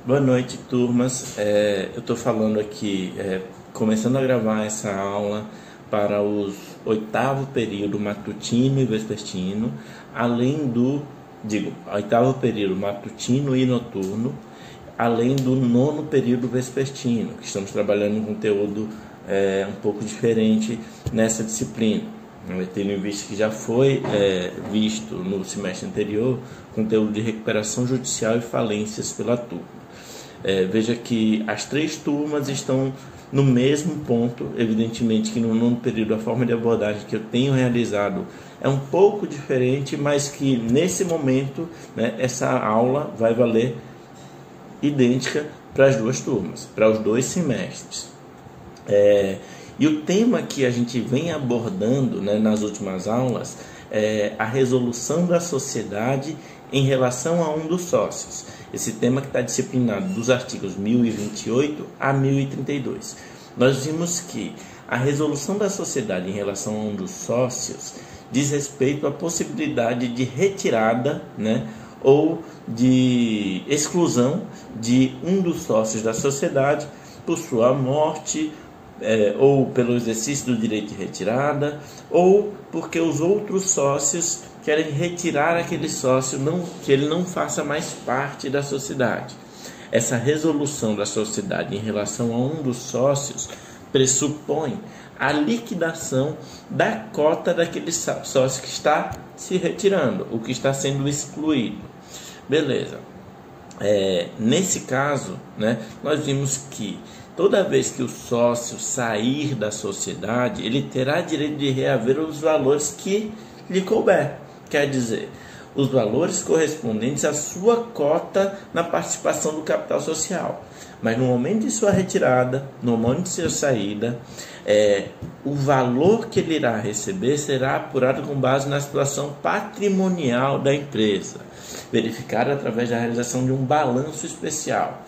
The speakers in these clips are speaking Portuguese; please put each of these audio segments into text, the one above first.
Boa noite, turmas. Eu estou falando aqui, começando a gravar essa aula para os oitavo período matutino e vespertino, além do, oitavo período matutino e noturno, além do nono período vespertino, que estamos trabalhando um conteúdo um pouco diferente nessa disciplina. Tendo em vista que já foi visto no semestre anterior conteúdo de recuperação judicial e falências pela turma. Veja que as três turmas estão no mesmo ponto. Evidentemente que no nono período a forma de abordagem que eu tenho realizado é um pouco diferente, mas que nesse momento, essa aula vai valer idêntica para as duas turmas, para os dois semestres. E o tema que a gente vem abordando nas últimas aulas é a resolução da sociedade em relação a um dos sócios. Esse tema que está disciplinado dos artigos 1028 a 1032. Nós vimos que a resolução da sociedade em relação a um dos sócios diz respeito à possibilidade de retirada, ou de exclusão de um dos sócios da sociedade por sua morte, ou pelo exercício do direito de retirada, ou porque os outros sócios querem retirar aquele sócio, que ele não faça mais parte da sociedade. Essa resolução da sociedade em relação a um dos sócios pressupõe a liquidação da cota daquele sócio que está se retirando, o que está sendo excluído. Beleza. Nesse caso, nós vimos que toda vez que o sócio sair da sociedade, ele terá direito de reaver os valores que lhe couber. Quer dizer, os valores correspondentes à sua cota na participação do capital social. Mas no momento de sua retirada, no momento de sua saída, o valor que ele irá receber será apurado com base na situação patrimonial da empresa, verificado através da realização de um balanço especial.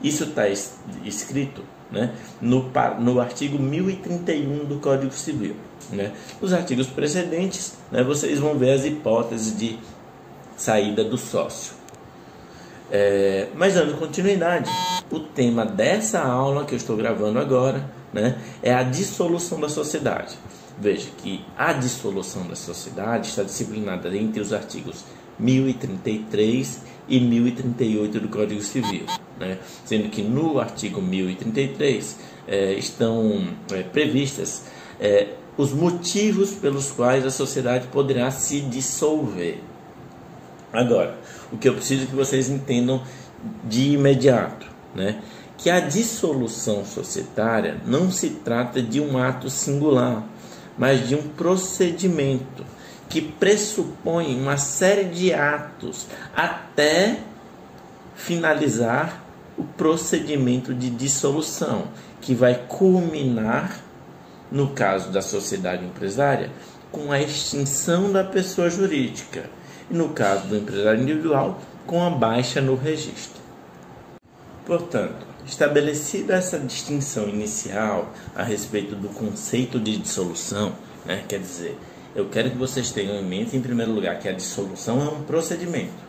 Isso está escrito no artigo 1031 do Código Civil. Nos artigos precedentes, vocês vão ver as hipóteses de saída do sócio. Mas dando continuidade, o tema dessa aula que eu estou gravando agora é a dissolução da sociedade. Veja que a dissolução da sociedade está disciplinada entre os artigos 1033 e 1038 do Código Civil, sendo que no artigo 1033 estão previstas os motivos pelos quais a sociedade poderá se dissolver. Agora, o que eu preciso que vocês entendam de imediato, que a dissolução societária não se trata de um ato singular, mas de um procedimento que pressupõe uma série de atos até finalizar o procedimento de dissolução, que vai culminar, no caso da sociedade empresária, com a extinção da pessoa jurídica, e no caso do empresário individual, com a baixa no registro. Portanto, estabelecida essa distinção inicial a respeito do conceito de dissolução, quer dizer, eu quero que vocês tenham em mente, em primeiro lugar, que a dissolução é um procedimento.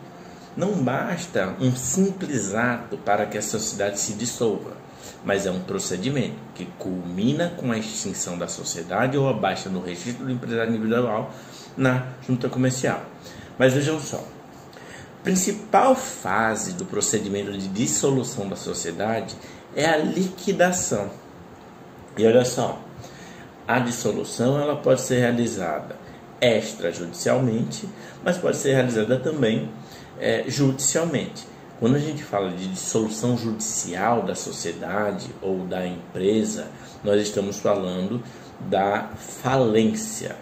Não basta um simples ato para que a sociedade se dissolva, mas é um procedimento que culmina com a extinção da sociedade ou a baixa no registro do empresário individual na junta comercial. Mas vejam só, a principal fase do procedimento de dissolução da sociedade é a liquidação. E olha só, a dissolução ela pode ser realizada extrajudicialmente, mas pode ser realizada também judicialmente. Quando a gente fala de dissolução judicial da sociedade ou da empresa, nós estamos falando da falência,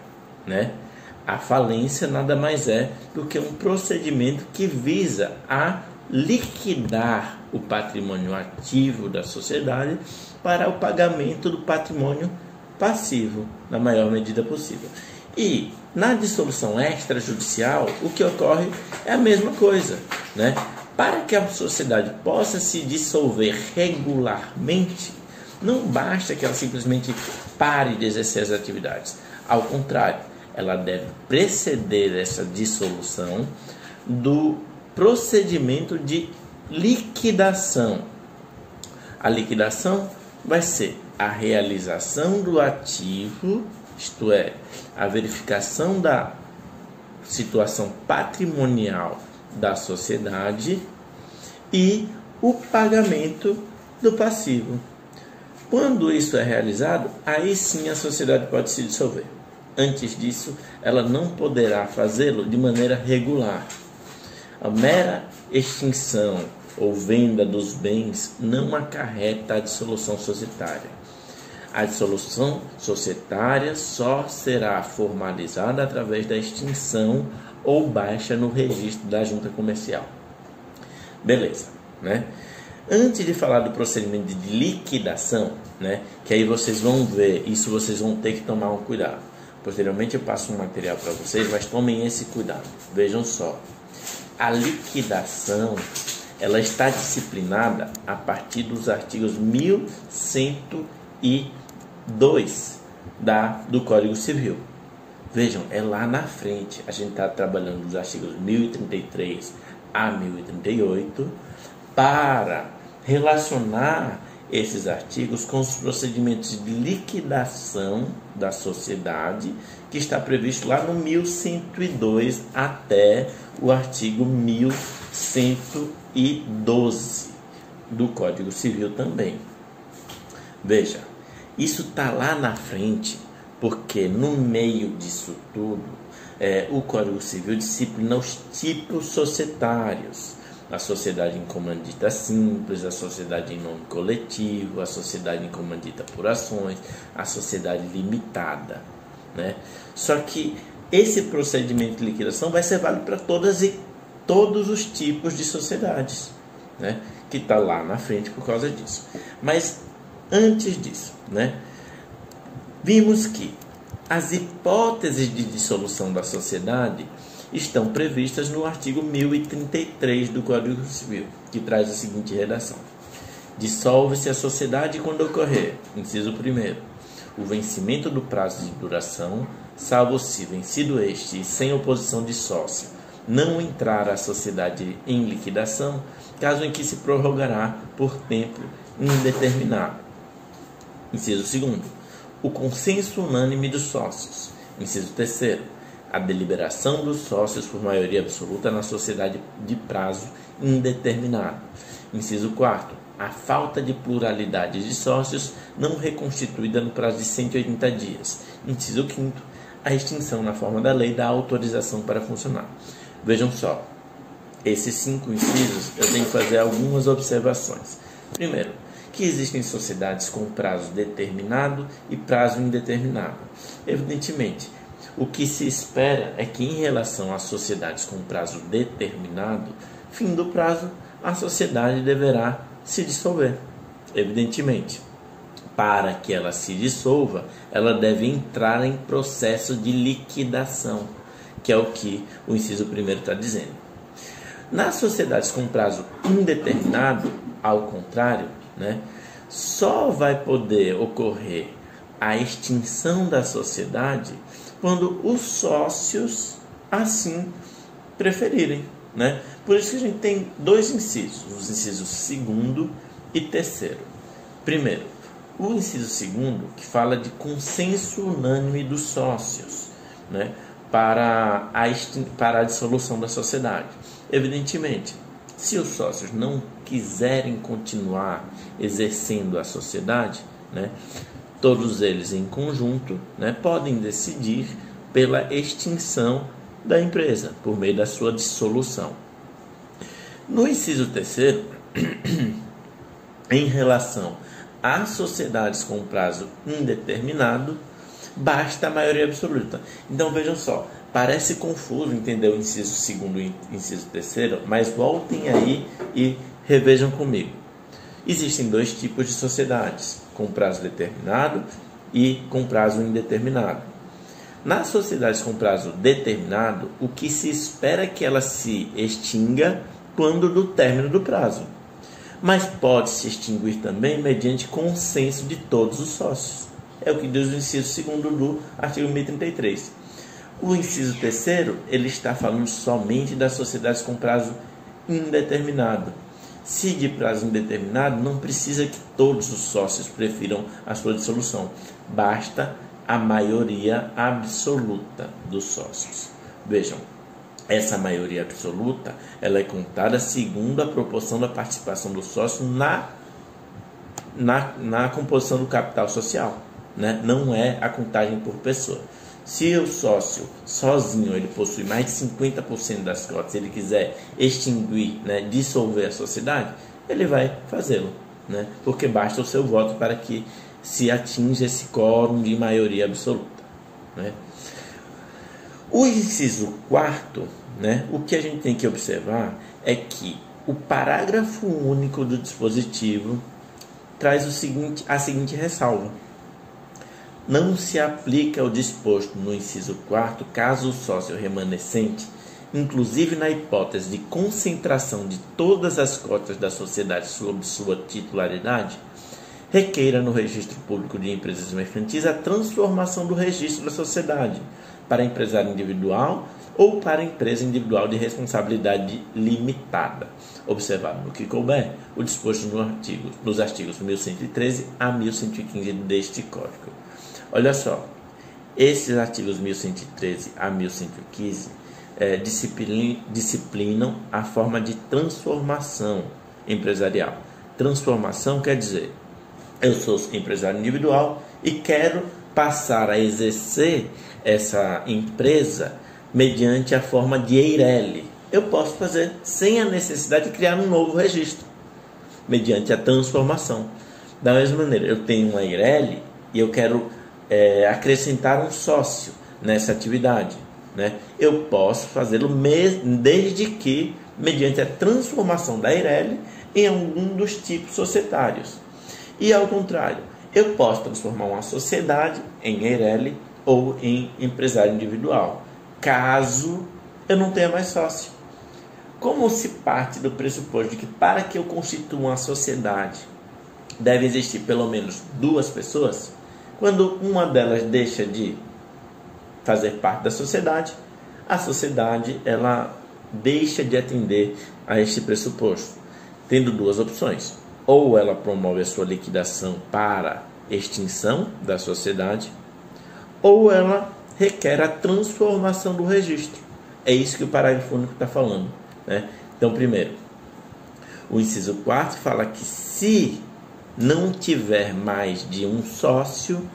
A falência nada mais é do que um procedimento que visa a liquidar o patrimônio ativo da sociedade para o pagamento do patrimônio passivo, na maior medida possível. E na dissolução extrajudicial, o que ocorre é a mesma coisa, Para que a sociedade possa se dissolver regularmente, não basta que ela simplesmente pare de exercer as atividades. Ao contrário, ela deve preceder essa dissolução do procedimento de liquidação. A liquidação vai ser a realização do ativo, isto é, a verificação da situação patrimonial da sociedade e o pagamento do passivo. Quando isso é realizado, aí sim a sociedade pode se dissolver. Antes disso, ela não poderá fazê-lo de maneira regular. A mera extinção ou venda dos bens não acarreta a dissolução societária. A dissolução societária só será formalizada através da extinção ou baixa no registro da junta comercial. Beleza, né? Antes de falar do procedimento de liquidação, né, que aí vocês vão ver, isso vocês vão ter que tomar um cuidado. Posteriormente eu passo um material para vocês, mas tomem esse cuidado. Vejam só, a liquidação, ela está disciplinada a partir dos artigos 1102 do Código Civil. Vejam, é lá na frente, a gente está trabalhando dos artigos 1033 a 1038 para relacionar esses artigos com os procedimentos de liquidação da sociedade, que está previsto lá no 1102 até o artigo 1112 do Código Civil também. Veja, isso está lá na frente, porque no meio disso tudo, o Código Civil disciplina os tipos societários. A sociedade em comandita simples, a sociedade em nome coletivo, a sociedade em comandita por ações, a sociedade limitada, né? Só que esse procedimento de liquidação vai ser válido para todos os tipos de sociedades, né? Que está lá na frente por causa disso. Mas antes disso, né, vimos que as hipóteses de dissolução da sociedade estão previstas no artigo 1033 do Código Civil, que traz a seguinte redação: dissolve-se a sociedade quando ocorrer, inciso 1º, o vencimento do prazo de duração, salvo se, vencido este e sem oposição de sócio, não entrar a sociedade em liquidação, caso em que se prorrogará por tempo indeterminado. Inciso 2º, o consenso unânime dos sócios. Inciso 3º, a deliberação dos sócios por maioria absoluta na sociedade de prazo indeterminado. Inciso 4º, a falta de pluralidade de sócios não reconstituída no prazo de 180 dias. Inciso 5º, a extinção na forma da lei da autorização para funcionar. Vejam só, esses 5 incisos eu tenho que fazer algumas observações. Primeiro, que existem sociedades com prazo determinado e prazo indeterminado. Evidentemente, o que se espera é que, em relação às sociedades com prazo determinado, fim do prazo, a sociedade deverá se dissolver. Evidentemente, para que ela se dissolva, ela deve entrar em processo de liquidação, que é o que o inciso 1º está dizendo. Nas sociedades com prazo indeterminado, ao contrário, né, só vai poder ocorrer a extinção da sociedade quando os sócios assim preferirem, né? Por isso que a gente tem 2 incisos, os incisos 2º e 3º. Primeiro, o inciso 2º, que fala de consenso unânime dos sócios, né, para a dissolução da sociedade. Evidentemente, se os sócios não quiserem continuar exercendo a sociedade, né, todos eles em conjunto, né, podem decidir pela extinção da empresa por meio da sua dissolução. No inciso 3º, em relação às sociedades com prazo indeterminado, basta a maioria absoluta. Então vejam só, parece confuso entender o inciso 2º e o inciso 3º, mas voltem aí e revejam comigo. Existem 2 tipos de sociedades, com prazo determinado e com prazo indeterminado. Nas sociedades com prazo determinado, o que se espera é que ela se extinga quando do término do prazo, mas pode se extinguir também mediante consenso de todos os sócios. É o que diz o inciso 2º do artigo 1033. O inciso 3º, ele está falando somente das sociedades com prazo indeterminado. Se de prazo indeterminado, não precisa que todos os sócios prefiram a sua dissolução. Basta a maioria absoluta dos sócios. Vejam, essa maioria absoluta ela é contada segundo a proporção da participação do sócio na composição do capital social, né? Não é a contagem por pessoa. Se o sócio sozinho ele possui mais de 50% das cotas, se ele quiser extinguir, né, dissolver a sociedade, ele vai fazê-lo, né? Porque basta o seu voto para que se atinja esse quórum de maioria absoluta, né? O inciso 4º, né, o que a gente tem que observar é que o parágrafo único do dispositivo traz a seguinte ressalva: não se aplica o disposto no inciso 4º caso o sócio remanescente, inclusive na hipótese de concentração de todas as cotas da sociedade sob sua titularidade, requeira no registro público de empresas mercantis a transformação do registro da sociedade para empresário individual ou para empresa individual de responsabilidade limitada, observado no que couber o disposto nos artigos 1113 a 1115 deste Código. Olha só, esses artigos 1113 a 1115 disciplinam a forma de transformação empresarial. Transformação quer dizer, eu sou empresário individual e quero passar a exercer essa empresa mediante a forma de EIRELI. Eu posso fazer sem a necessidade de criar um novo registro, mediante a transformação. Da mesma maneira, eu tenho uma EIRELI e eu quero acrescentar um sócio nessa atividade, né? Eu posso fazê-lo desde que, mediante a transformação da EIRELI em algum dos tipos societários. E ao contrário, eu posso transformar uma sociedade em EIRELI ou em empresário individual, caso eu não tenha mais sócio. Como se parte do pressuposto de que para que eu constitua uma sociedade deve existir pelo menos 2 pessoas, quando uma delas deixa de fazer parte da sociedade, a sociedade ela deixa de atender a este pressuposto, tendo 2 opções: ou ela promove a sua liquidação para extinção da sociedade, ou ela requer a transformação do registro. É isso que o parágrafo único está falando, né? Então, primeiro, o inciso 4º fala que se não tiver mais de um sócio,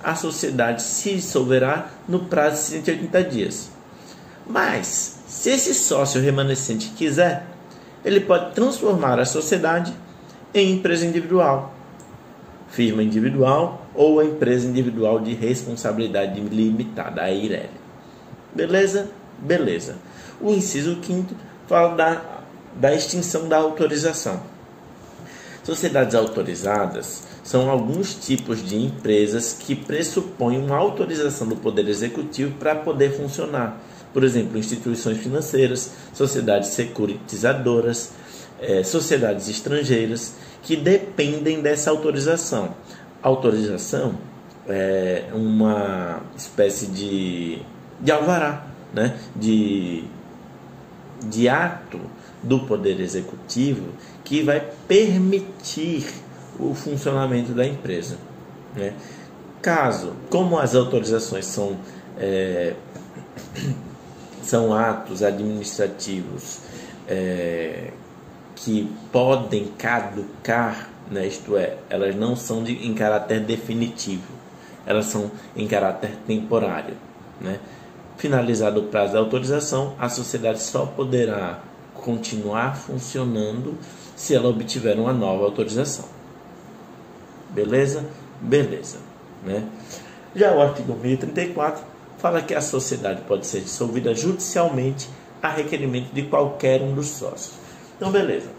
a sociedade se dissolverá no prazo de 180 dias. Mas, se esse sócio remanescente quiser, ele pode transformar a sociedade em empresa individual, firma individual ou a empresa individual de responsabilidade limitada, a EIRELI. Beleza? Beleza. O inciso 5º fala da extinção da autorização. Sociedades autorizadas são alguns tipos de empresas que pressupõem uma autorização do Poder Executivo para poder funcionar. Por exemplo, instituições financeiras, sociedades securitizadoras, sociedades estrangeiras, que dependem dessa autorização. Autorização é uma espécie de alvará, né? de ato do Poder Executivo que vai permitir o funcionamento da empresa, né? Caso, como as autorizações são atos administrativos que podem caducar, né? Isto é, elas não são em caráter definitivo, elas são em caráter temporário, né? Finalizado o prazo da autorização, a sociedade só poderá continuar funcionando se ela obtiver uma nova autorização. Beleza? Beleza, né? Já o artigo 1034 fala que a sociedade pode ser dissolvida judicialmente a requerimento de qualquer um dos sócios. Então, beleza.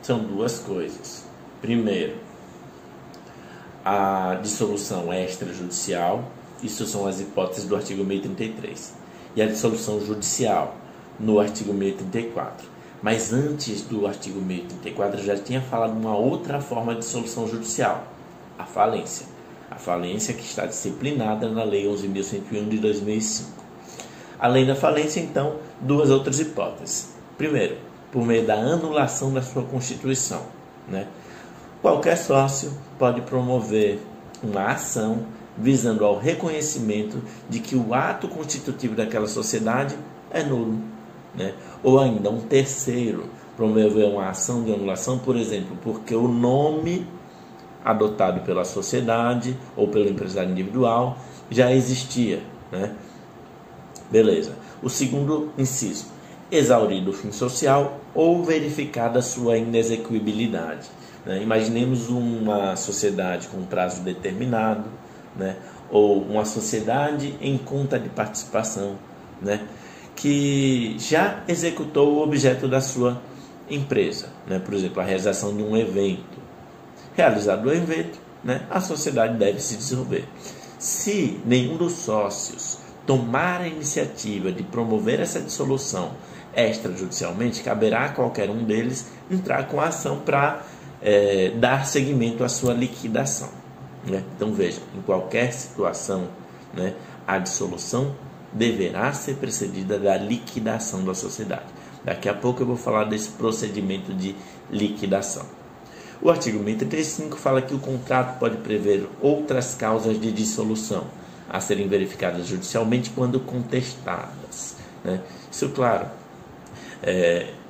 São 2 coisas. Primeiro, a dissolução extrajudicial. Isso são as hipóteses do artigo 1033. E a dissolução judicial no artigo 1034. Mas antes do artigo 1034, eu já tinha falado uma outra forma de dissolução judicial, a falência. A falência que está disciplinada na Lei 11.101 de 2005. Além da falência, então, 2 outras hipóteses. Primeiro, por meio da anulação da sua constituição, né? Qualquer sócio pode promover uma ação visando ao reconhecimento de que o ato constitutivo daquela sociedade é nulo, né? Ou ainda um terceiro promover uma ação de anulação, por exemplo, porque o nome adotado pela sociedade ou pelo empresário individual já existia, né? Beleza. O segundo inciso: exaurido o fim social ou verificada sua inexequibilidade, né? Imaginemos uma sociedade com prazo determinado, né? Ou uma sociedade em conta de participação, né? Que já executou o objeto da sua empresa, né? Por exemplo, a realização de um evento. Realizado o evento, né? A sociedade deve se dissolver. Se nenhum dos sócios tomar a iniciativa de promover essa dissolução extrajudicialmente, caberá a qualquer um deles entrar com a ação para dar seguimento à sua liquidação, né? Então veja, em qualquer situação, né, a dissolução deverá ser precedida da liquidação da sociedade. Daqui a pouco eu vou falar desse procedimento de liquidação. O artigo 1035 fala que o contrato pode prever outras causas de dissolução a serem verificadas judicialmente quando contestadas, né? Isso, claro,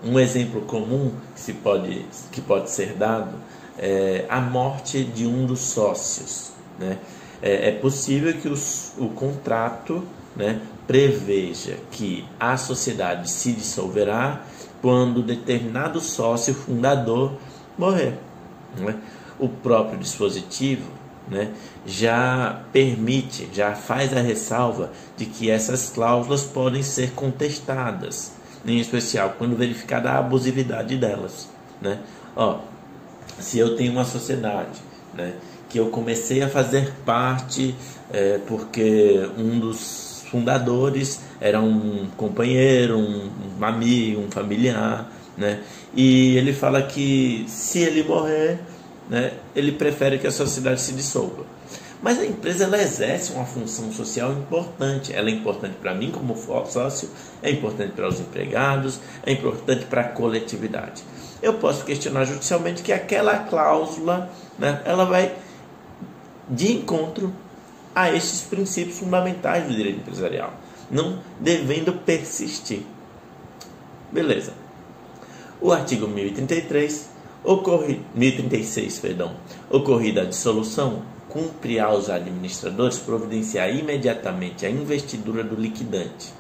um exemplo comum que pode ser dado é a morte de um dos sócios, né? É possível que o contrato, né, preveja que a sociedade se dissolverá quando determinado sócio fundador morrer, né? O próprio dispositivo, né, já permite, já faz a ressalva de que essas cláusulas podem ser contestadas, em especial quando verificada a abusividade delas, né? Se eu tenho uma sociedade, né, que eu comecei a fazer parte porque um dos fundadores era um companheiro, um amigo, um familiar, né, e ele fala que se ele morrer, né, ele prefere que a sociedade se dissolva. Mas a empresa, ela exerce uma função social importante. Ela é importante para mim como sócio, é importante para os empregados, é importante para a coletividade. Eu posso questionar judicialmente que aquela cláusula, né, ela vai de encontro a estes princípios fundamentais do direito empresarial, não devendo persistir. Beleza. O artigo 1036, ocorrida a dissolução, cumpre aos administradores providenciar imediatamente a investidura do liquidante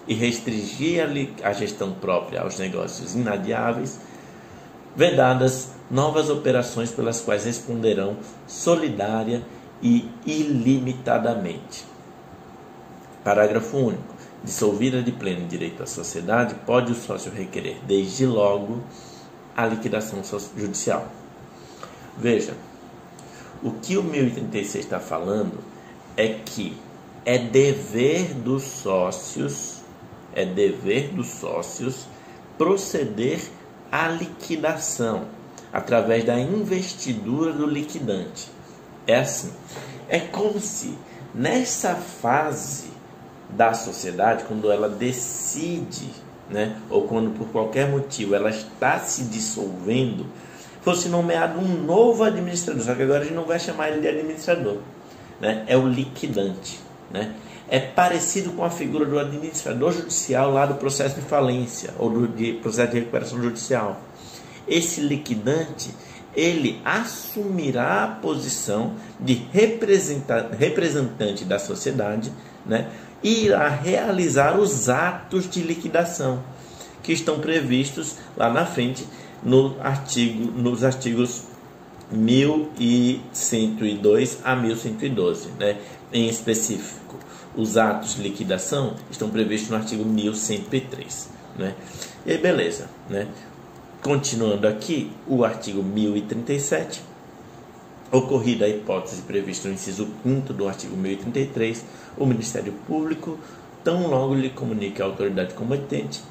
e restringir a gestão própria aos negócios inadiáveis, vedadas novas operações pelas quais responderão solidária e ilimitadamente. Parágrafo único. Dissolvida de pleno direito à sociedade, pode o sócio requerer, desde logo, a liquidação judicial. Veja, o que o 1036 está falando é que é dever dos sócios proceder à liquidação através da investidura do liquidante. É assim, é como se nessa fase da sociedade, quando ela decide, né, ou quando por qualquer motivo ela está se dissolvendo, fosse nomeado um novo administrador, só que agora a gente não vai chamar ele de administrador, né? É o liquidante, né? É parecido com a figura do administrador judicial lá do processo de falência ou do processo de recuperação judicial. Esse liquidante, ele assumirá a posição de representante da sociedade, né? E irá realizar os atos de liquidação que estão previstos lá na frente nos artigos 1102 a 1112, né? Em específico, os atos de liquidação estão previstos no artigo 1103, né? E aí, beleza, né? Continuando aqui, o artigo 1037, ocorrida a hipótese prevista no inciso 5º do artigo 1033, o Ministério Público, tão logo lhe comunique à autoridade competente,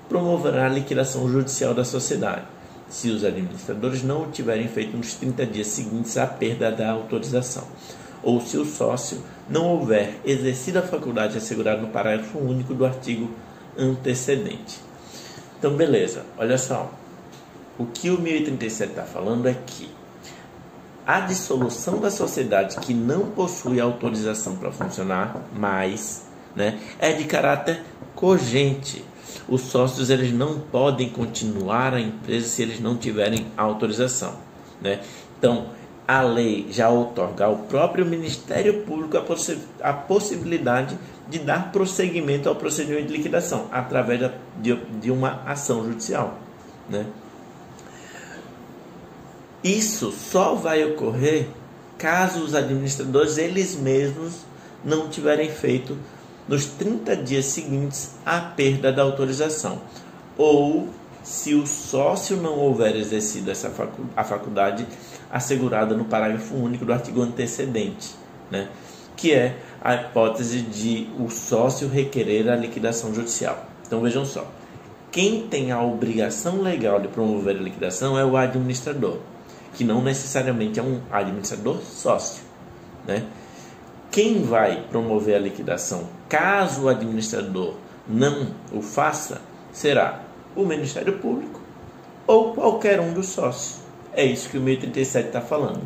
promoverá a liquidação judicial da sociedade, se os administradores não o tiverem feito nos 30 dias seguintes à perda da autorização, ou se o sócio não houver exercido a faculdade assegurada no parágrafo único do artigo antecedente. Então, beleza, olha só. O que o 1037 está falando é que a dissolução da sociedade que não possui autorização para funcionar mais, né, é de caráter cogente. Os sócios eles não podem continuar a empresa se eles não tiverem autorização, né? Então, a lei já outorga ao próprio Ministério Público a possibilidade de dar prosseguimento ao procedimento de liquidação através de uma ação judicial, né? Isso só vai ocorrer caso os administradores eles mesmos não tiverem feito nos 30 dias seguintes à perda da autorização, ou se o sócio não houver exercido a faculdade assegurada no parágrafo único do artigo antecedente, né? Que é a hipótese de o sócio requerer a liquidação judicial. Então vejam só, quem tem a obrigação legal de promover a liquidação é o administrador, que não necessariamente é um administrador sócio, né? Quem vai promover a liquidação, caso o administrador não o faça, será o Ministério Público ou qualquer um dos sócios. É isso que o 1037 está falando.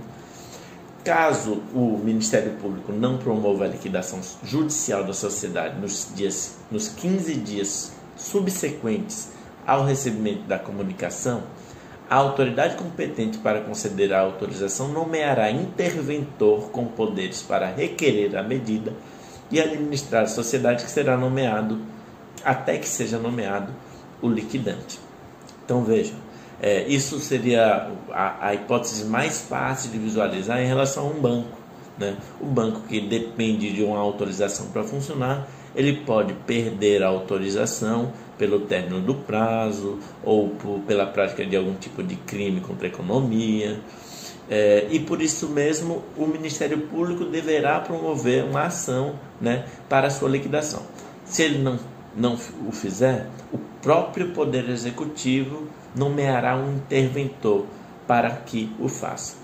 Caso o Ministério Público não promova a liquidação judicial da sociedade nos 15 dias subsequentes ao recebimento da comunicação, a autoridade competente para conceder a autorização nomeará interventor com poderes para requerer a medida e administrar a sociedade, que será nomeado até que seja nomeado o liquidante. Então vejam, isso seria a hipótese mais fácil de visualizar em relação a um banco, né? O banco que depende de uma autorização para funcionar, ele pode perder a autorização pelo término do prazo ou pela prática de algum tipo de crime contra a economia. E por isso mesmo o Ministério Público deverá promover uma ação, né, para a sua liquidação. Se ele não o fizer, o próprio Poder Executivo nomeará um interventor para que o faça.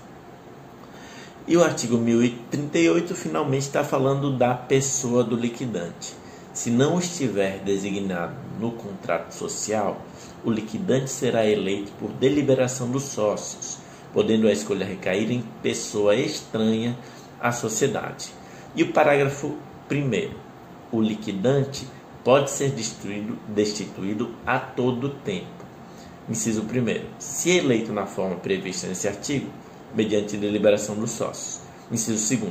E o artigo 1038 finalmente está falando da pessoa do liquidante. Se não estiver designado no contrato social, o liquidante será eleito por deliberação dos sócios, podendo a escolha recair em pessoa estranha à sociedade. E o parágrafo 1º, o liquidante pode ser destituído a todo tempo. Inciso 1º, se eleito na forma prevista nesse artigo, mediante deliberação dos sócios. Inciso 2º,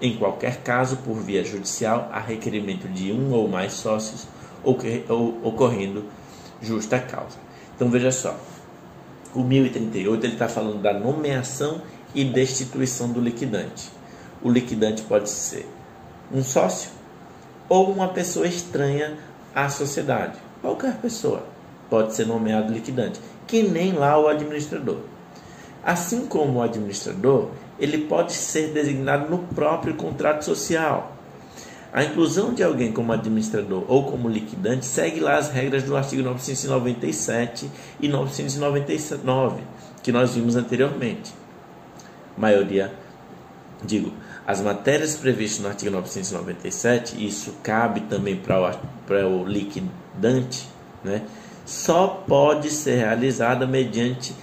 em qualquer caso, por via judicial, a requerimento de um ou mais sócios, ocorrendo justa causa. Então veja só, o 1038 ele está falando da nomeação e destituição do liquidante. O liquidante pode ser um sócio ou uma pessoa estranha à sociedade. Qualquer pessoa pode ser nomeado liquidante, que nem lá o administrador. Assim como o administrador, ele pode ser designado no próprio contrato social. A inclusão de alguém como administrador ou como liquidante segue lá as regras do artigo 997 e 999, que nós vimos anteriormente. As matérias previstas no artigo 997, isso cabe também para o liquidante, né, só pode ser realizada mediante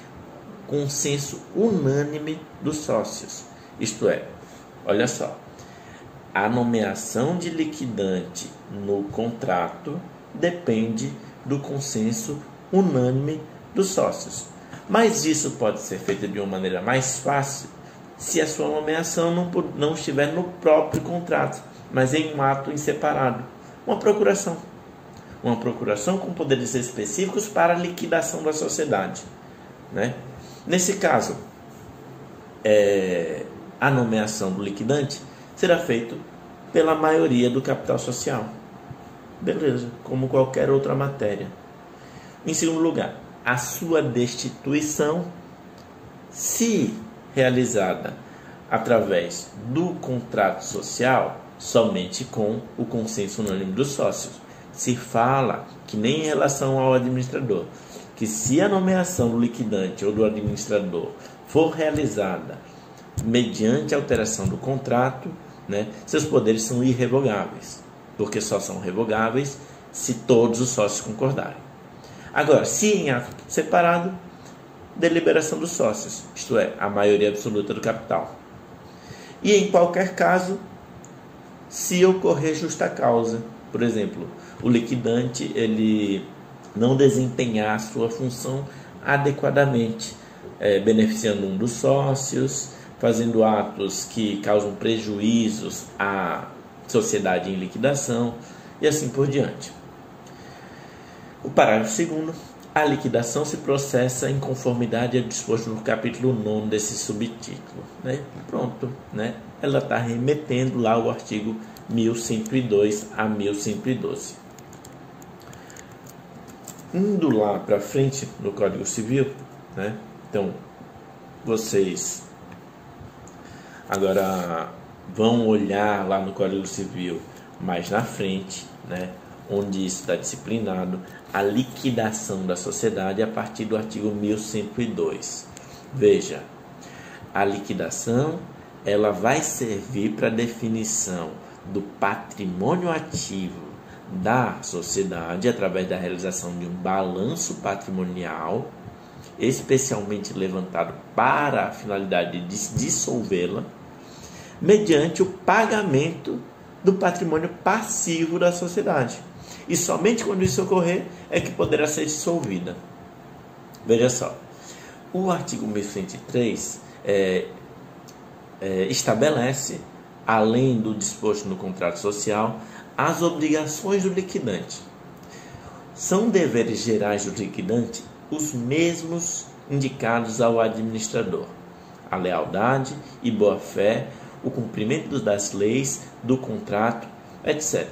consenso unânime dos sócios. Isto é, olha só, a nomeação de liquidante no contrato depende do consenso unânime dos sócios. Mas isso pode ser feito de uma maneira mais fácil se a sua nomeação não estiver no próprio contrato, mas em um ato em separado. Uma procuração com poderes específicos para a liquidação da sociedade, né? Nesse caso, a nomeação do liquidante será feita pela maioria do capital social. Beleza, como qualquer outra matéria. Em segundo lugar, a sua destituição, se realizada através do contrato social, somente com o consenso unânime dos sócios. Se fala que nem em relação ao administrador, que se a nomeação do liquidante ou do administrador for realizada mediante alteração do contrato, né, seus poderes são irrevogáveis, porque só são revogáveis se todos os sócios concordarem. Agora, se em ato separado, deliberação dos sócios, isto é, a maioria absoluta do capital. E em qualquer caso, se ocorrer justa causa, por exemplo, o liquidante ele não desempenhar a sua função adequadamente, beneficiando um dos sócios, fazendo atos que causam prejuízos à sociedade em liquidação e assim por diante. O parágrafo 2º, a liquidação se processa em conformidade ao disposto no capítulo 9 desse subtítulo. Pronto, ela está remetendo lá o artigo 1102 a 1112. Indo lá para frente no Código Civil, então vocês agora vão olhar lá no Código Civil mais na frente, onde isso está disciplinado, a liquidação da sociedade a partir do artigo 1102. Veja, a liquidação ela vai servir para a definição do patrimônio ativo da sociedade através da realização de um balanço patrimonial, especialmente levantado para a finalidade de dissolvê-la, mediante o pagamento do patrimônio passivo da sociedade. E somente quando isso ocorrer é que poderá ser dissolvida. Veja só, o artigo 1103 estabelece, além do disposto no contrato social, as obrigações do liquidante. São deveres gerais do liquidante os mesmos indicados ao administrador: a lealdade e boa-fé, o cumprimento das leis, do contrato, etc.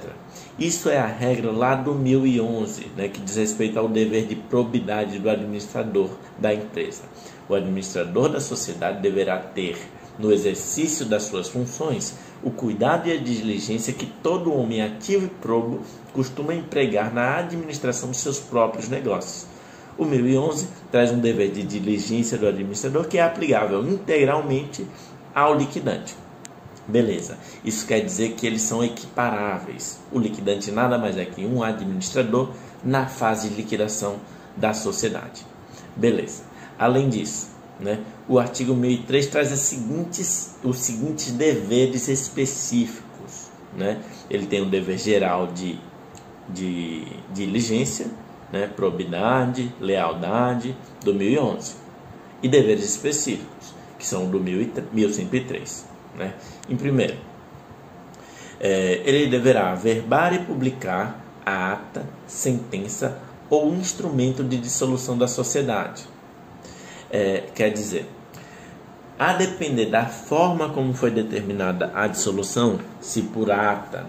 Isso é a regra lá do 1011, que diz respeito ao dever de probidade do administrador da empresa. O administrador da sociedade deverá ter, no exercício das suas funções, o cuidado e a diligência que todo homem ativo e probo costuma empregar na administração de seus próprios negócios. O 1011 traz um dever de diligência do administrador que é aplicável integralmente ao liquidante. Beleza, isso quer dizer que eles são equiparáveis. O liquidante nada mais é que um administrador na fase de liquidação da sociedade. Beleza, além disso, o artigo 1003 traz os seguintes deveres específicos. Ele tem um dever geral de diligência, probidade, lealdade, do 1011, e deveres específicos, que são do 1103. Em primeiro, ele deverá averbar e publicar a ata, sentença ou instrumento de dissolução da sociedade. Quer dizer, a depender da forma como foi determinada a dissolução, se por ata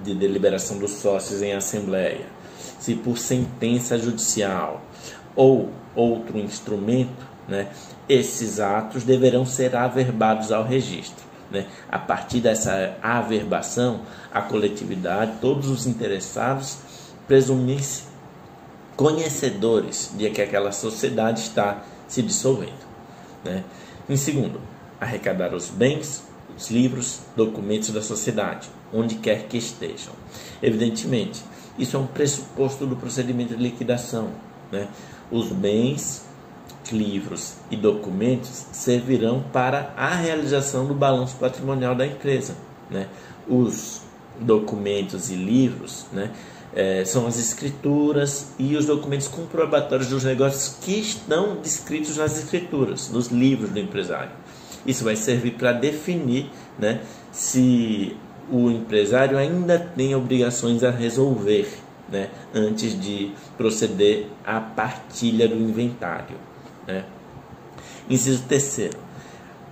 de deliberação dos sócios em assembleia, se por sentença judicial ou outro instrumento, esses atos deverão ser averbados ao registro. A partir dessa averbação, a coletividade, todos os interessados, presumir-se conhecedores de que aquela sociedade está se dissolvendo. Em segundo, arrecadar os bens, os livros, documentos da sociedade, onde quer que estejam. Evidentemente, isso é um pressuposto do procedimento de liquidação. Os bens, livros e documentos servirão para a realização do balanço patrimonial da empresa. Os documentos e livros são as escrituras e os documentos comprobatórios dos negócios que estão descritos nas escrituras, nos livros do empresário. Isso vai servir para definir se o empresário ainda tem obrigações a resolver antes de proceder à partilha do inventário. Inciso 3º,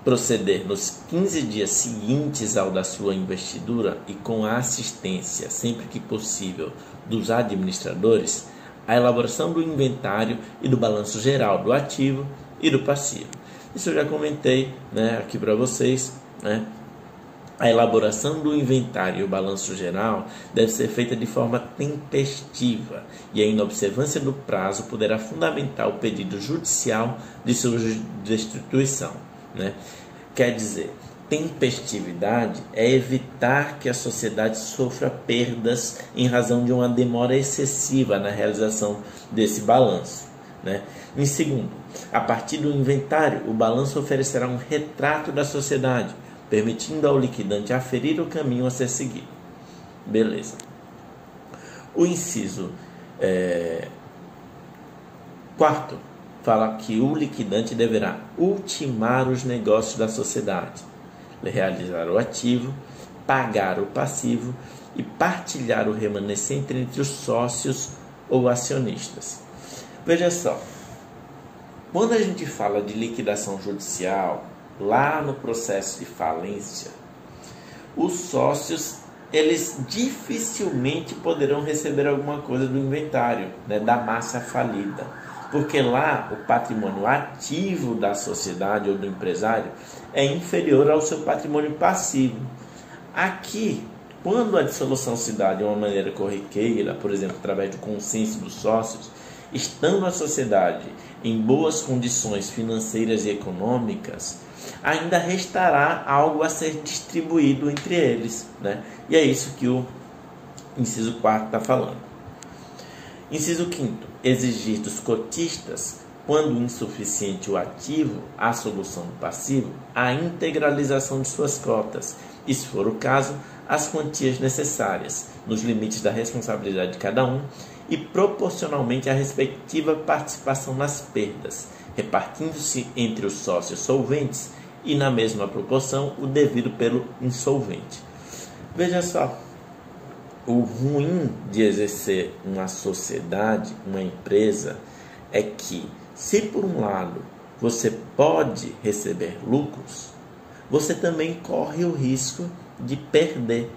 proceder nos 15 dias seguintes ao da sua investidura e com a assistência, sempre que possível, dos administradores, a elaboração do inventário e do balanço geral do ativo e do passivo. Isso eu já comentei aqui para vocês. A elaboração do inventário e o balanço geral deve ser feita de forma tempestiva e a inobservância do prazo poderá fundamentar o pedido judicial de sua destituição. Quer dizer, tempestividade é evitar que a sociedade sofra perdas em razão de uma demora excessiva na realização desse balanço, né? Em segundo, a partir do inventário, o balanço oferecerá um retrato da sociedade, permitindo ao liquidante aferir o caminho a ser seguido. Beleza. O inciso quarto fala que o liquidante deverá ultimar os negócios da sociedade, realizar o ativo, pagar o passivo e partilhar o remanescente entre os sócios ou acionistas. Veja só, quando a gente fala de liquidação judicial, lá no processo de falência, os sócios, eles dificilmente poderão receber alguma coisa do inventário, né, da massa falida, porque lá o patrimônio ativo da sociedade ou do empresário é inferior ao seu patrimônio passivo. Aqui, quando a dissolução se dá de uma maneira corriqueira, por exemplo, através do consenso dos sócios, estando a sociedade em boas condições financeiras e econômicas, ainda restará algo a ser distribuído entre eles, né? E é isso que o inciso 4 está falando. Inciso 5º, exigir dos cotistas, quando insuficiente o ativo, a solução do passivo, a integralização de suas cotas, e, se for o caso, as quantias necessárias, nos limites da responsabilidade de cada um, e proporcionalmente à respectiva participação nas perdas, repartindo-se entre os sócios solventes e, na mesma proporção, o devido pelo insolvente. Veja só, o ruim de exercer uma sociedade, uma empresa, é que, se por um lado você pode receber lucros, você também corre o risco de perder,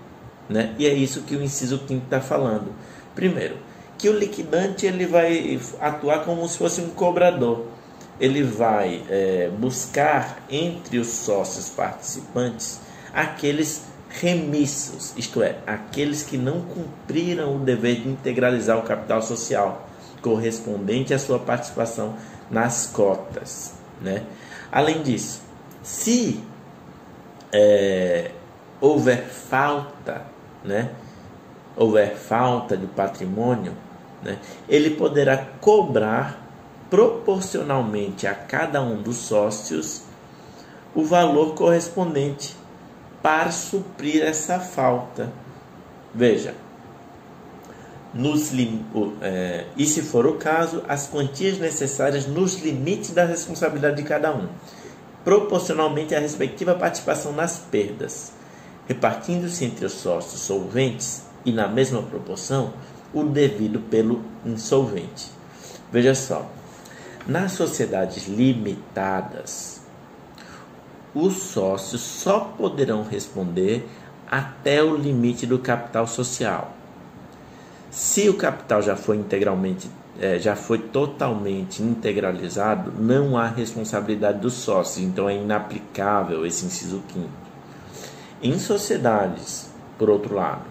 né? E é isso que o inciso 5º está falando. Primeiro, que o liquidante ele vai atuar como se fosse um cobrador. Ele vai buscar entre os sócios participantes aqueles remissos, isto é, aqueles que não cumpriram o dever de integralizar o capital social correspondente à sua participação nas cotas, né? Além disso, se houver falta, né, houver falta de patrimônio, né, ele poderá cobrar proporcionalmente a cada um dos sócios o valor correspondente para suprir essa falta. Veja, e se for o caso, as quantias necessárias nos limites da responsabilidade de cada um, proporcionalmente à respectiva participação nas perdas, repartindo-se entre os sócios solventes e, na mesma proporção, o devido pelo insolvente. Veja só, nas sociedades limitadas, os sócios só poderão responder até o limite do capital social. Se o capital já foi totalmente integralizado, não há responsabilidade dos sócios, então é inaplicável esse inciso 5º. Em sociedades, por outro lado,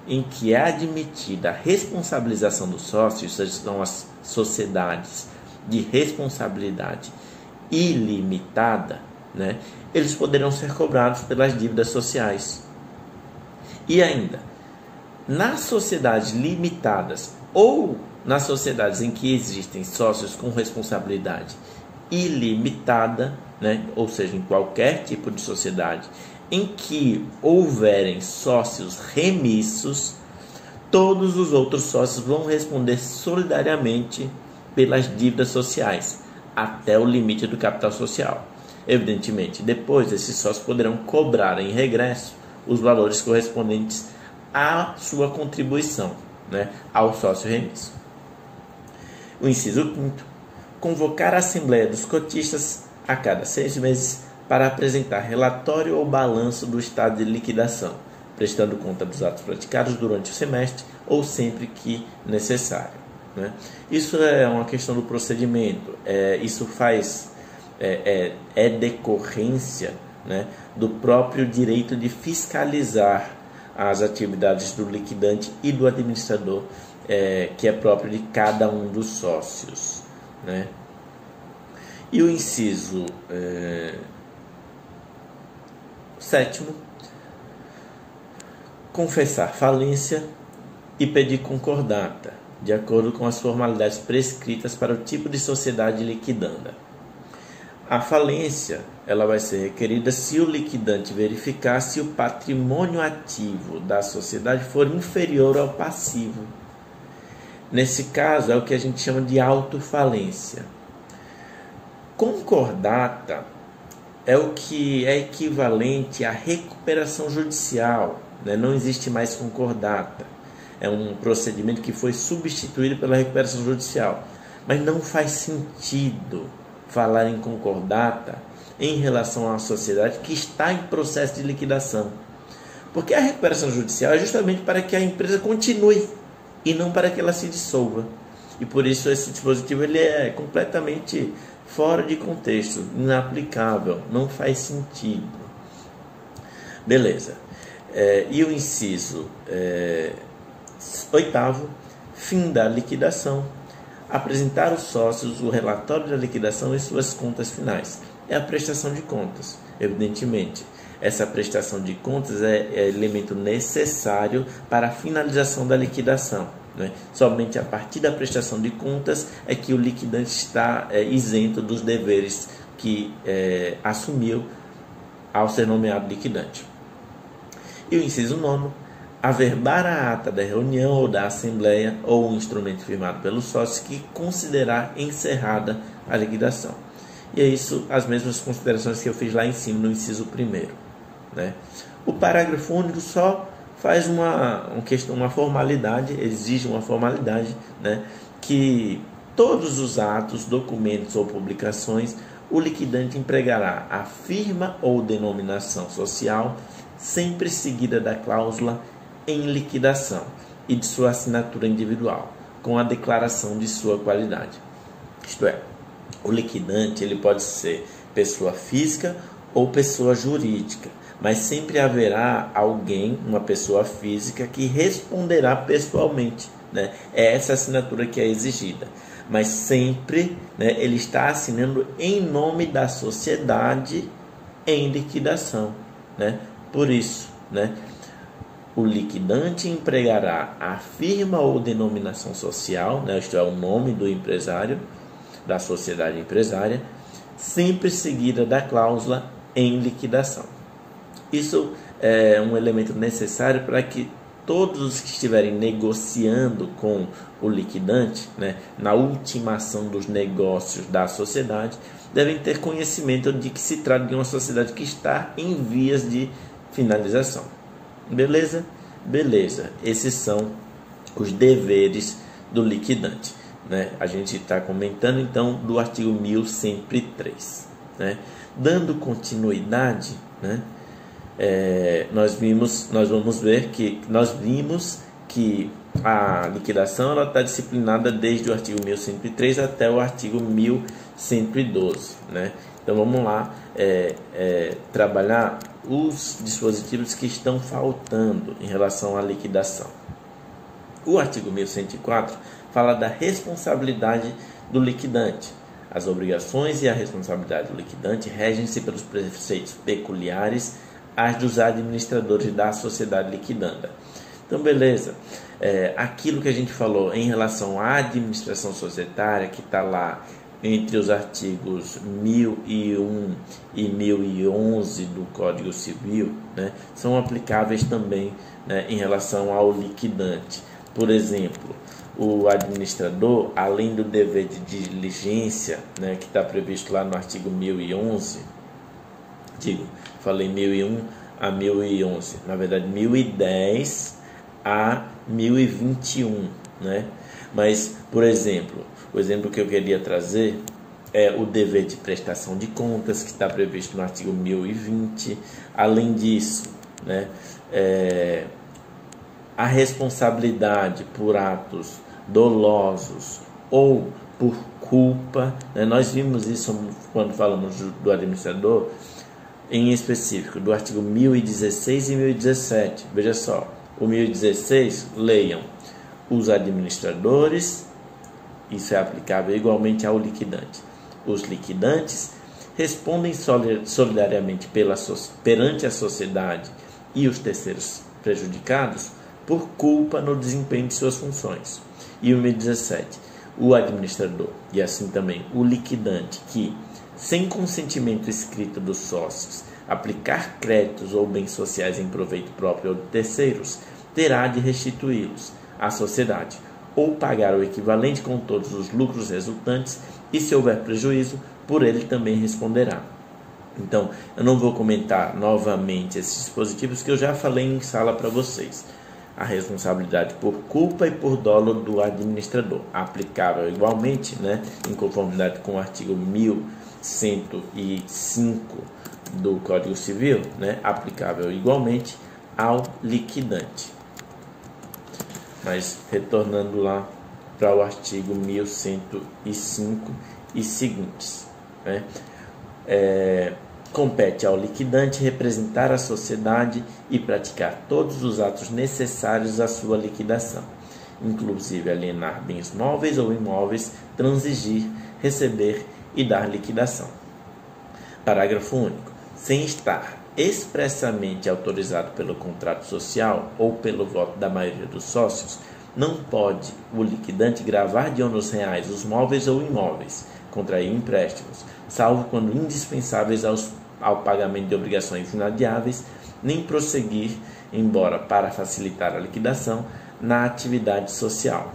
em que é admitida a responsabilização dos sócios, são as sociedades de responsabilidade ilimitada, né, eles poderão ser cobrados pelas dívidas sociais. E ainda, nas sociedades limitadas ou nas sociedades em que existem sócios com responsabilidade ilimitada, né, ou seja, em qualquer tipo de sociedade em que houverem sócios remissos, todos os outros sócios vão responder solidariamente pelas dívidas sociais, até o limite do capital social. Evidentemente, depois esses sócios poderão cobrar em regresso os valores correspondentes à sua contribuição, né, ao sócio remisso. O inciso 5º, convocar a Assembleia dos Cotistas a cada 6 meses para apresentar relatório ou balanço do estado de liquidação, prestando conta dos atos praticados durante o semestre ou sempre que necessário, né? Isso é uma questão do procedimento, isso é decorrência, né, do próprio direito de fiscalizar as atividades do liquidante e do administrador, que é próprio de cada um dos sócios, né? E o inciso Sétimo, confessar falência e pedir concordata, de acordo com as formalidades prescritas para o tipo de sociedade liquidanda. A falência ela vai ser requerida se o liquidante verificar se o patrimônio ativo da sociedade for inferior ao passivo. Nesse caso, é o que a gente chama de autofalência. Concordata é o que é equivalente à recuperação judicial, né? Não existe mais concordata. É um procedimento que foi substituído pela recuperação judicial. Mas não faz sentido falar em concordata em relação a uma sociedade que está em processo de liquidação. Porque a recuperação judicial é justamente para que a empresa continue e não para que ela se dissolva. E por isso esse dispositivo ele é completamente fora de contexto, inaplicável, não faz sentido. Beleza. E o inciso oitavo, fim da liquidação. Apresentar aos sócios o relatório da liquidação e suas contas finais. É a prestação de contas, evidentemente. Essa prestação de contas é elemento necessário para a finalização da liquidação, né? Somente a partir da prestação de contas é que o liquidante está isento dos deveres que assumiu ao ser nomeado liquidante. E o inciso 9, averbar a ata da reunião ou da assembleia ou um instrumento firmado pelo sócio que considerar encerrada a liquidação. E é isso, as mesmas considerações que eu fiz lá em cima no inciso 1º, né? O parágrafo único só faz uma formalidade, exige uma formalidade, né? Que todos os atos, documentos ou publicações, o liquidante empregará a firma ou denominação social, sempre seguida da cláusula em liquidação e de sua assinatura individual, com a declaração de sua qualidade. Isto é, o liquidante ele pode ser pessoa física ou pessoa jurídica, mas sempre haverá alguém, uma pessoa física, que responderá pessoalmente, né? É essa assinatura que é exigida, mas sempre, né, ele está assinando em nome da sociedade em liquidação, né? Por isso, né, o liquidante empregará a firma ou denominação social, né, isto é, o nome do empresário, da sociedade empresária, sempre seguida da cláusula em liquidação. Isso é um elemento necessário para que todos os que estiverem negociando com o liquidante, né, na ultimação dos negócios da sociedade, devem ter conhecimento de que se trata de uma sociedade que está em vias de finalização. Beleza? Beleza. Esses são os deveres do liquidante, né? A gente está comentando então do artigo 1103, né? Dando continuidade, né? Nós vimos que a liquidação está disciplinada desde o artigo 1103 até o artigo 1112, né? Então vamos lá trabalhar os dispositivos que estão faltando em relação à liquidação. O artigo 1104 fala da responsabilidade do liquidante. As obrigações e a responsabilidade do liquidante regem-se pelos preceitos peculiares às dos administradores da sociedade liquidanda. Então, beleza. Aquilo que a gente falou em relação à administração societária, que está lá entre os artigos 1001 e 1011 do Código Civil, né, são aplicáveis também, né, em relação ao liquidante. Por exemplo, o administrador, além do dever de diligência, né, que está previsto lá no artigo 1011, falei 1001 a 1011, na verdade 1010 a 1021, né? Mas, por exemplo, o exemplo que eu queria trazer é o dever de prestação de contas, que está previsto no artigo 1020. Além disso, né, a responsabilidade por atos dolosos ou por culpa, né? Nós vimos isso quando falamos do administrador, em específico do artigo 1016 e 1017. Veja só, o 1016, leiam: os administradores, isso é aplicável igualmente ao liquidante. Os liquidantes respondem solidariamente perante a sociedade e os terceiros prejudicados por culpa no desempenho de suas funções. E o 1017, o administrador e assim também o liquidante que, sem consentimento escrito dos sócios, aplicar créditos ou bens sociais em proveito próprio ou de terceiros, terá de restituí-los à sociedade ou pagar o equivalente com todos os lucros resultantes e, se houver prejuízo, por ele também responderá. Então, eu não vou comentar novamente esses dispositivos que eu já falei em sala para vocês. A responsabilidade por culpa e por dolo do administrador, aplicável igualmente, em conformidade com o artigo 1105 do Código Civil, aplicável igualmente ao liquidante. Mas retornando lá para o artigo 1105 e seguintes, compete ao liquidante representar a sociedade e praticar todos os atos necessários à sua liquidação, inclusive alienar bens móveis ou imóveis, transigir, receber e dar liquidação. Parágrafo único. Sem estar expressamente autorizado pelo contrato social ou pelo voto da maioria dos sócios, não pode o liquidante gravar de ônus reais os móveis ou imóveis, contrair empréstimos, salvo quando indispensáveis ao pagamento de obrigações inadiáveis, nem prosseguir, embora para facilitar a liquidação, na atividade social.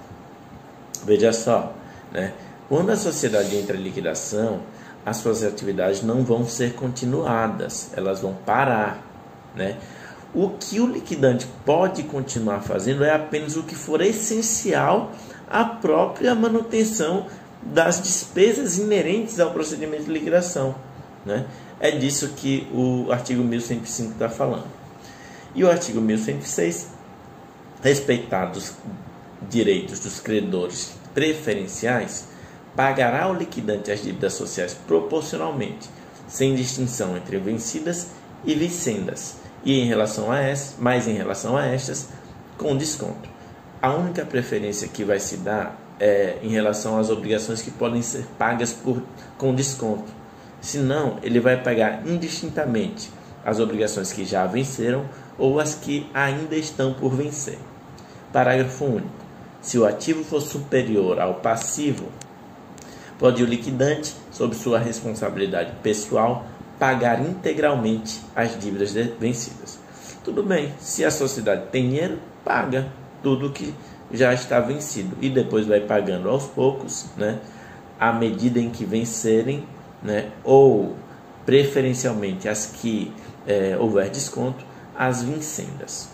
Veja só, quando a sociedade entra em liquidação, as suas atividades não vão ser continuadas, elas vão parar, O que o liquidante pode continuar fazendo é apenas o que for essencial à própria manutenção das despesas inerentes ao procedimento de liquidação, É disso que o artigo 1105 está falando. E o artigo 1106, respeitados direitos dos credores preferenciais, pagará ao liquidante as dívidas sociais proporcionalmente, sem distinção entre vencidas e vincendas, e em relação a estas, com desconto. A única preferência que vai se dar é em relação às obrigações que podem ser pagas com desconto. Senão, ele vai pagar indistintamente as obrigações que já venceram ou as que ainda estão por vencer. Parágrafo único. Se o ativo for superior ao passivo, pode o liquidante, sob sua responsabilidade pessoal, pagar integralmente as dívidas vencidas. Tudo bem, se a sociedade tem dinheiro, paga tudo que já está vencido e depois vai pagando aos poucos, à medida em que vencerem, ou preferencialmente as que houver desconto, as vincendas.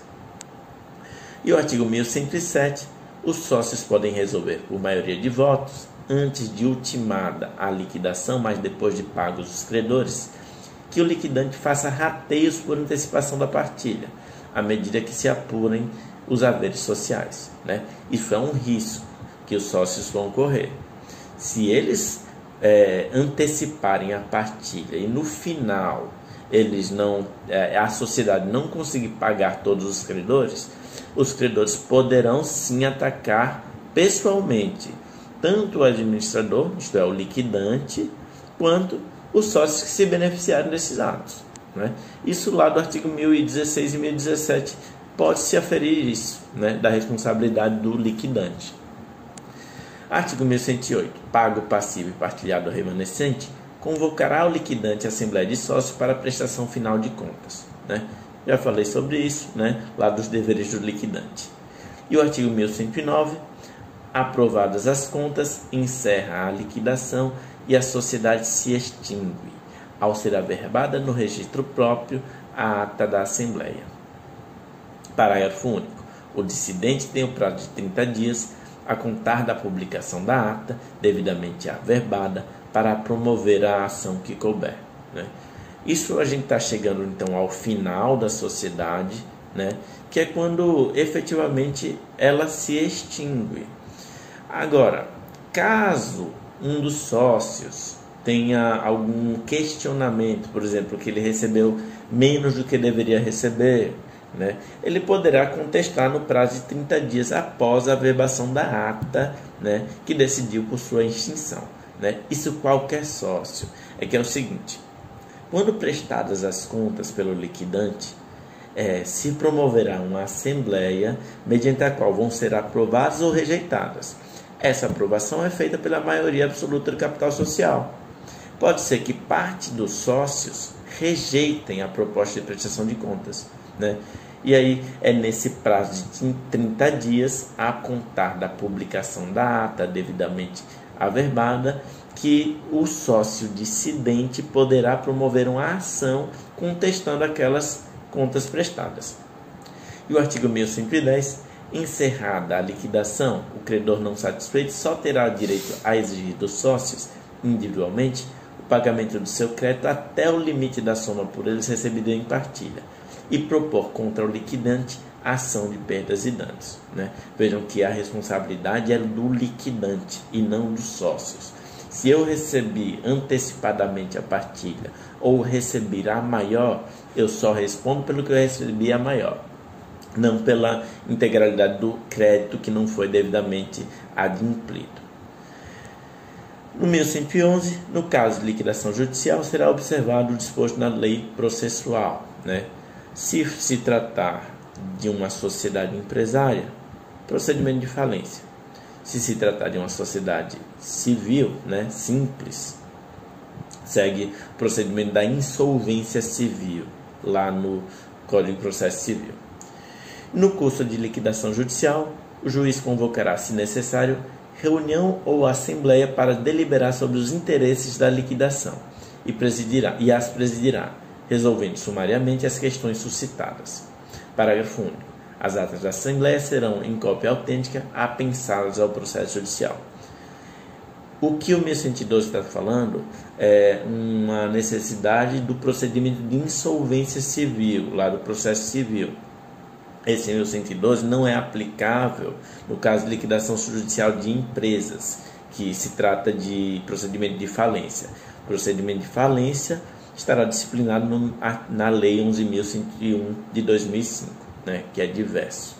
E o artigo 1107, os sócios podem resolver por maioria de votos, antes de ultimada a liquidação, mas depois de pagos os credores, que o liquidante faça rateios por antecipação da partilha, à medida que se apurem os haveres sociais. Isso é um risco que os sócios vão correr. Se eles anteciparem a partilha e no final a sociedade não conseguir pagar todos os credores poderão sim atacar pessoalmente tanto o administrador, isto é, o liquidante, quanto os sócios que se beneficiarem desses atos. Isso lá do artigo 1016 e 1017 pode-se aferir isso, da responsabilidade do liquidante. Artigo 1108. Pago passivo e partilhado remanescente convocará o liquidante à Assembleia de Sócios para a prestação final de contas. Já falei sobre isso, lá dos deveres do liquidante. E o artigo 1109. Aprovadas as contas, encerra a liquidação e a sociedade se extingue, ao ser averbada no registro próprio a ata da Assembleia. Parágrafo único. O dissidente tem o prazo de 30 dias a contar da publicação da ata, devidamente averbada, para promover a ação que couber. Isso a gente está chegando então ao final da sociedade, que é quando efetivamente ela se extingue. Agora, caso um dos sócios tenha algum questionamento, por exemplo, que ele recebeu menos do que deveria receber, ele poderá contestar no prazo de 30 dias após a averbação da ata, que decidiu por sua extinção. né? Isso qualquer sócio. É que é o seguinte: quando prestadas as contas pelo liquidante, se promoverá uma assembleia mediante a qual vão ser aprovadas ou rejeitadas. Essa aprovação é feita pela maioria absoluta do capital social. Pode ser que parte dos sócios rejeitem a proposta de prestação de contas, né? E aí é nesse prazo de 30 dias, a contar da publicação da ata devidamente averbada, que o sócio dissidente poderá promover uma ação contestando aquelas contas prestadas. E o artigo 1110, encerrada a liquidação, o credor não satisfeito só terá direito a exigir dos sócios, individualmente, o pagamento do seu crédito até o limite da soma por eles recebida em partilha e propor contra o liquidante ação de perdas e danos, né? Vejam que a responsabilidade é do liquidante e não dos sócios. Se eu recebi antecipadamente a partilha ou recebi a maior, eu só respondo pelo que eu recebi a maior, não pela integralidade do crédito que não foi devidamente adimplido. No 1111, no caso de liquidação judicial, será observado o disposto na lei processual, né? Se se tratar de uma sociedade empresária, procedimento de falência. Se se tratar de uma sociedade civil, né, simples, segue o procedimento da insolvência civil, lá no Código de Processo Civil. No curso de liquidação judicial, o juiz convocará, se necessário, reunião ou assembleia para deliberar sobre os interesses da liquidação e as presidirá, resolvendo sumariamente as questões suscitadas. Parágrafo único. As atas da Assembleia serão, em cópia autêntica, apensadas ao processo judicial. O que o 1112 está falando é uma necessidade do procedimento de insolvência civil, lá do processo civil. Esse 1112 não é aplicável no caso de liquidação judicial de empresas, que se trata de procedimento de falência. O procedimento de falência estará disciplinado na Lei 11.101 de 2005, né, que é diverso.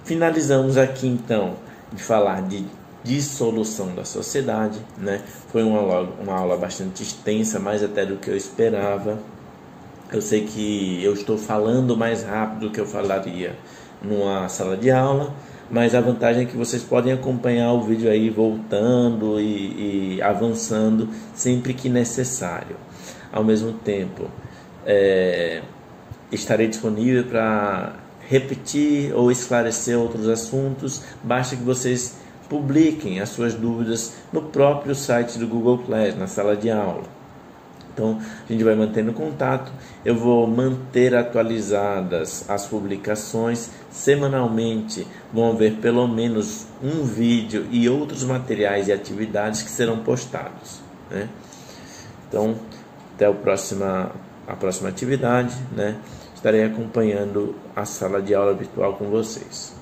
Finalizamos aqui então de falar de dissolução da sociedade, né? Foi uma aula bastante extensa, mais até do que eu esperava. Eu sei que eu estou falando mais rápido do que eu falaria numa sala de aula, mas a vantagem é que vocês podem acompanhar o vídeo aí voltando e avançando sempre que necessário. Ao mesmo tempo, estarei disponível para repetir ou esclarecer outros assuntos. Basta que vocês publiquem as suas dúvidas no próprio site do Google Class, na sala de aula. Então, a gente vai mantendo contato. Eu vou manter atualizadas as publicações. Semanalmente vão haver pelo menos um vídeo e outros materiais e atividades que serão postados, né? Então, até a próxima atividade, né? Estarei acompanhando a sala de aula virtual com vocês.